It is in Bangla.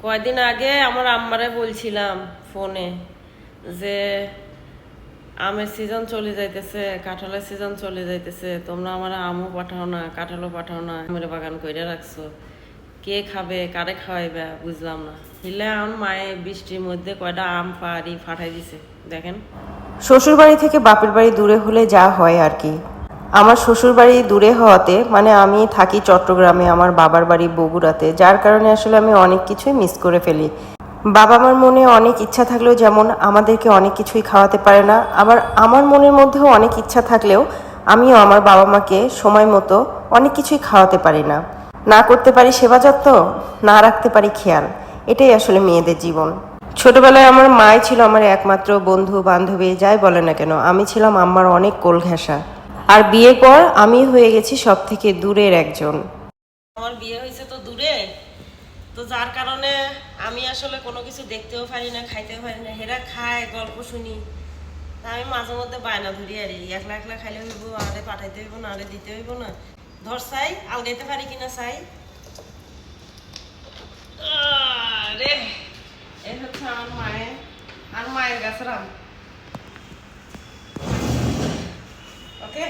কয়দিন আগে আমার আম্মারে বলছিলাম ফোনে যে আমের সিজন চলে যাইতেছে, কাঁঠালের সিজন চলে যাইতেছে, তোমরা আমার আমও পাঠাও না, কাঁঠালও পাঠাও না, আমের বাগান কইরা রাখছো, কে খাবে, কারে খাওয়াইবা বুঝলাম না। হিলে আমার মায়ে বৃষ্টির মধ্যে কয়টা আম পাড়ি ফাটাই দিছে দেখেন। শ্বশুর বাড়ি থেকে বাপের বাড়ি দূরে হলে যা হয় আর কি। আমার শ্বশুর বাড়ি দূরে হওয়াতে মানে আমি থাকি চট্টগ্রামে, আমার বাবার বাড়ি বগুড়াতে, যার কারণে আসলে আমি অনেক কিছুই মিস করে ফেলি। বাবা মার মনে অনেক ইচ্ছা থাকলেও যেমন আমাদেরকে অনেক কিছুই খাওয়াতে পারে না, আবার আমার মনের মধ্যেও অনেক ইচ্ছা থাকলেও আমিও আমার বাবা মাকে সময় মতো অনেক কিছুই খাওয়াতে পারি না। না করতে পারি সেবা যত্ন, না রাখতে পারি খেয়াল। এটাই আসলে মেয়েদের জীবন। ছোটবেলায় আমার মাই ছিল আমার একমাত্র বন্ধু বান্ধবী, যাই বলে না কেন, আমি ছিলাম আম্মার অনেক কোল ঘেঁষা। আর বিয়ের পর আমি হয়ে গেছি সব থেকে দূরের একজন। আমার বিয়ে হয়েছে তো দূরে, তো যার কারণে আমি আসলে কোনো কিছু দেখতেও পারি না, খাইতেও পারি না। হেরা খায়, গল্প শুনি, তা আমি মাঝে মধ্যে বায়না ধরি আর একলা একলা খাইলে হইব, আরে পাঠাইতে হইব না, আরে দিতে হইব না। ধর চাই আলগাইতে পারি কিনা চাই। রে এই হচ্ছে আমার মায়ের আর মায়ের গাছের আম। ওকে।